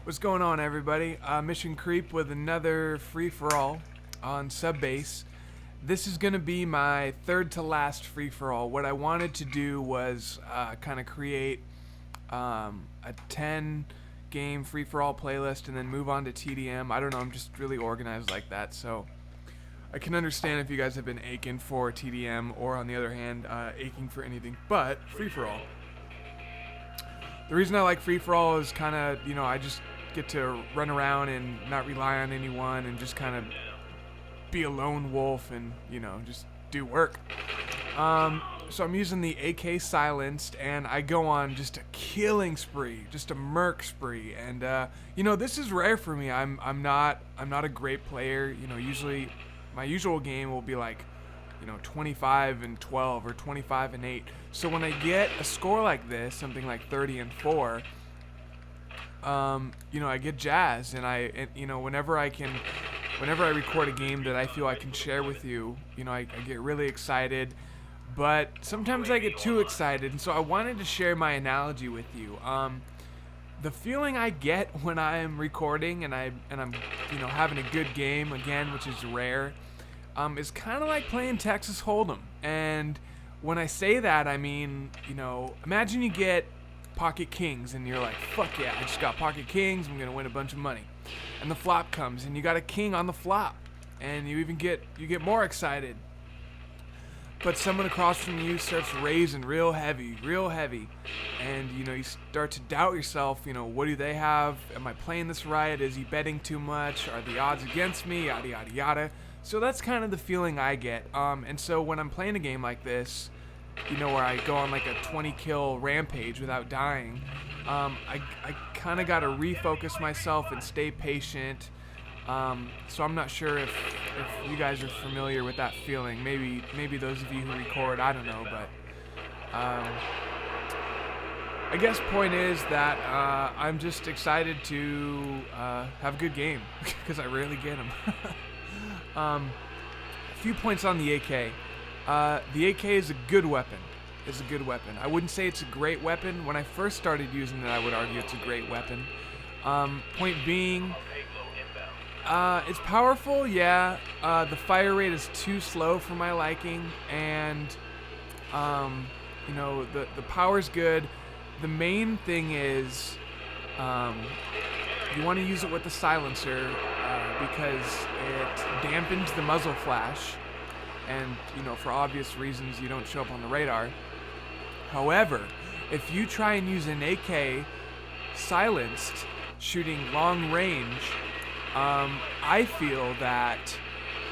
What's going on, everybody? Mission Creep with another free-for-all on Subbase. This is going to be my third to last free-for-all. What I wanted to do was kind of create a 10-game free-for-all playlist and then move on to TDM. I don't know, I'm just really organized like that, so I can understand if you guys have been aching for TDM or, on the other hand, aching for anything but free-for-all. The reason I like free-for-all is kind of, I just get to run around and not rely on anyone and just kind of be a lone wolf and, just do work. So I'm using the AK silenced, and I go on just a killing spree, just a murk spree. And, this is rare for me. I'm not a great player. Usually my usual game will be like, 25 and 12 or 25 and 8. So when I get a score like this, something like 30 and 4, I get jazzed, and whenever I record a game that I feel I can share with you, I get really excited, but sometimes I get too excited, and so I wanted to share my analogy with you. The feeling I get when I'm recording and I'm having a good game again, which is rare, is kind of like playing Texas Hold'em. And when I say that, I mean, imagine you get pocket kings and you're like, fuck yeah, I just got pocket kings, I'm gonna win a bunch of money. And the flop comes and you got a king on the flop, and you get more excited. But someone across from you starts raising real heavy, and you start to doubt yourself. What do they have? Am I playing this right? Is he betting too much? Are the odds against me? Yada yada yada. So that's kind of the feeling I get. And so when I'm playing a game like this, where I go on like a 20 kill rampage without dying, I kind of got to refocus myself and stay patient. So I'm not sure if you guys are familiar with that feeling. Maybe those of you who record, I don't know, but I guess point is that I'm just excited to have a good game because I rarely get them. A few points on the AK. The AK is a good weapon. I wouldn't say it's a great weapon. When I first started using it, I would argue it's a great weapon. Point being, it's powerful, yeah. The fire rate is too slow for my liking, and the power's good. The main thing is you want to use it with the silencer because it dampens the muzzle flash, and for obvious reasons you don't show up on the radar. However, if you try and use an AK silenced shooting long range, I feel that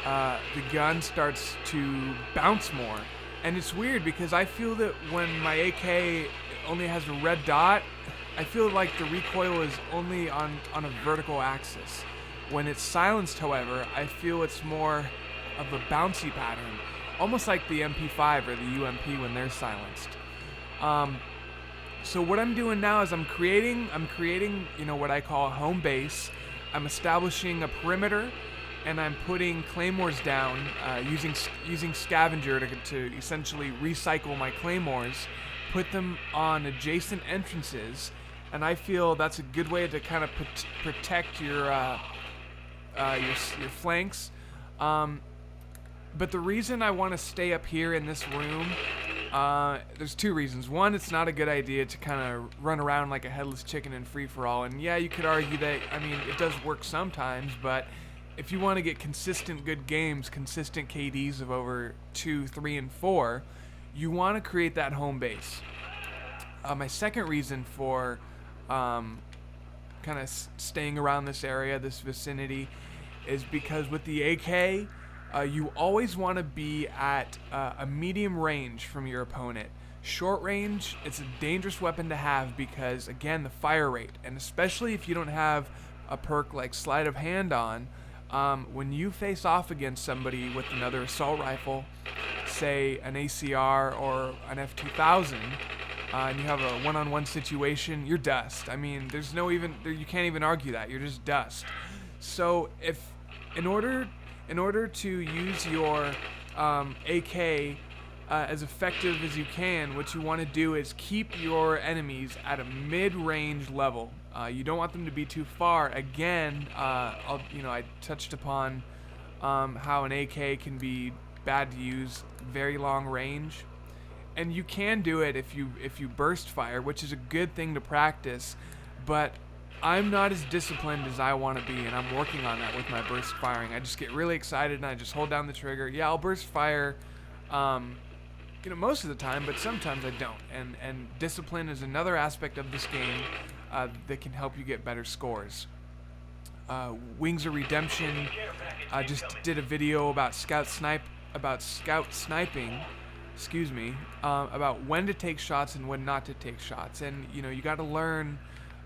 the gun starts to bounce more. And it's weird because I feel that when my AK only has a red dot, I feel like the recoil is only on a vertical axis. When it's silenced, however, I feel it's more of a bouncy pattern, almost like the MP5 or the UMP when they're silenced. So what I'm doing now is I'm creating what I call a home base. I'm establishing a perimeter, and I'm putting claymores down using Scavenger to essentially recycle my claymores, put them on adjacent entrances, and I feel that's a good way to kind of protect your flanks. But the reason I want to stay up here in this room, there's two reasons. One, it's not a good idea to kind of run around like a headless chicken in free-for-all. And yeah, you could argue that, it does work sometimes, but if you want to get consistent good games, consistent KDs of over 2, 3, and 4, you want to create that home base. My second reason for kind of staying around this area, this vicinity, is because with the AK, you always want to be at a medium range from your opponent. Short range, it's a dangerous weapon to have because, again, the fire rate, and especially if you don't have a perk like sleight of hand on, when you face off against somebody with another assault rifle, say an ACR or an F2000, and you have a one-on-one situation, you're dust. There's you can't even argue that. You're just dust. So in order to use your AK as effective as you can, what you want to do is keep your enemies at a mid-range level. You don't want them to be too far. Again, I touched upon how an AK can be bad to use very long range, and you can do it if you burst fire, which is a good thing to practice. But I'm not as disciplined as I want to be, and I'm working on that with my burst firing. I just get really excited and I just hold down the trigger. Yeah, I'll burst fire, most of the time, but sometimes I don't. And discipline is another aspect of this game that can help you get better scores. Wings of Redemption just did a video about scout sniping. Excuse me, about when to take shots and when not to take shots. And you got to learn.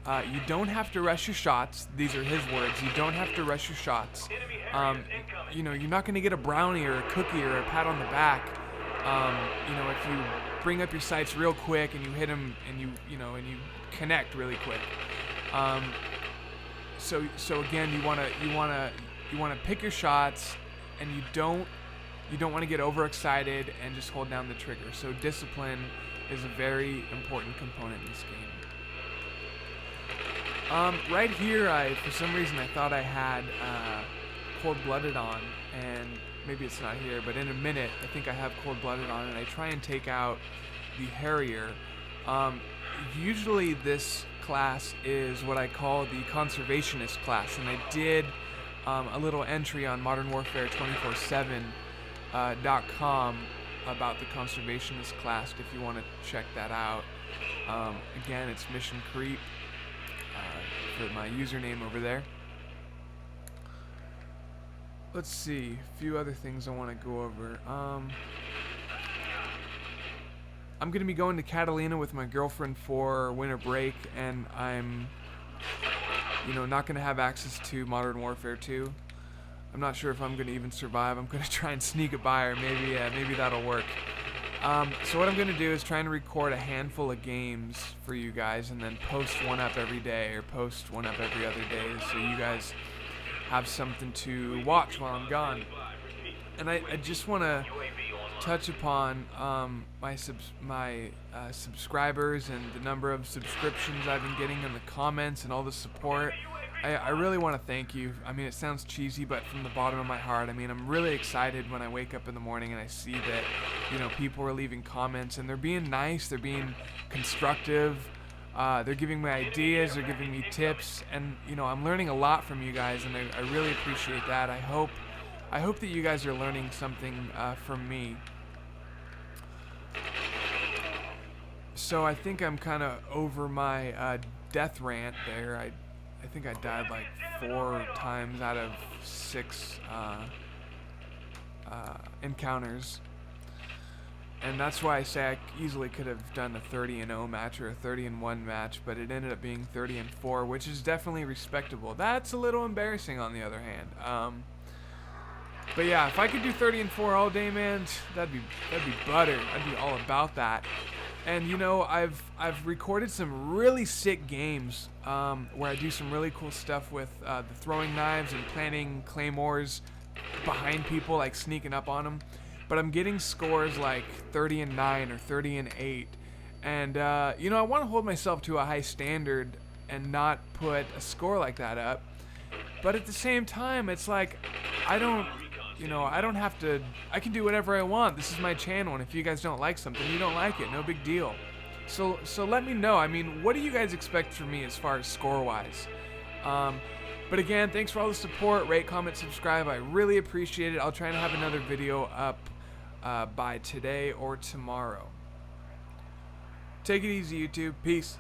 You don't have to rush your shots. These are his words. You don't have to rush your shots. You're not going to get a brownie or a cookie or a pat on the back. If you bring up your sights real quick and you hit him and you connect really quick. So again, you want to pick your shots, and you don't want to get overexcited and just hold down the trigger. So discipline is a very important component in this game. Right here, for some reason I thought I had Cold-Blooded on, and maybe it's not here, but in a minute I think I have Cold-Blooded on, and I try and take out the Harrier. Usually this class is what I call the Conservationist class, and I did a little entry on modernwarfare247.com about the Conservationist class if you want to check that out. Again, it's Mission Creep for my username over there. Let's see, a few other things I want to go over. I'm going to be going to Catalina with my girlfriend for winter break, and I'm not going to have access to Modern Warfare 2. I'm not sure if I'm going to even survive. I'm going to try and sneak it by her. Maybe that'll work. So what I'm going to do is try and record a handful of games for you guys, and then post one up every day or post one up every other day, so you guys have something to watch while I'm gone. And I just want to touch upon my subscribers and the number of subscriptions I've been getting in the comments and all the support. I really want to thank you. I mean, it sounds cheesy, but from the bottom of my heart, I mean, I'm really excited when I wake up in the morning and I see that, people are leaving comments and they're being nice, they're being constructive, they're giving me ideas, they're giving me tips, and, I'm learning a lot from you guys, and I really appreciate that. I hope that you guys are learning something from me. So I think I'm kind of over my death rant there. I think I died like 4 times out of 6 encounters. And that's why I say I easily could have done a 30-0 match or a 30-1 match, but it ended up being 30-4, which is definitely respectable. That's a little embarrassing on the other hand. But yeah, if I could do 30-4 all day, man, that'd be butter. I'd be all about that. And I've recorded some really sick games where I do some really cool stuff with the throwing knives and planting claymores behind people, like sneaking up on them. But I'm getting scores like 30-9 or 30-8, and I want to hold myself to a high standard and not put a score like that up. But at the same time, it's like I don't have to. I can do whatever I want. This is my channel, and if you guys don't like something, you don't like it. No big deal. So let me know. I mean, what do you guys expect from me as far as score-wise? But again, thanks for all the support. Rate, comment, subscribe. I really appreciate it. I'll try and have another video up by today or tomorrow. Take it easy, YouTube. Peace.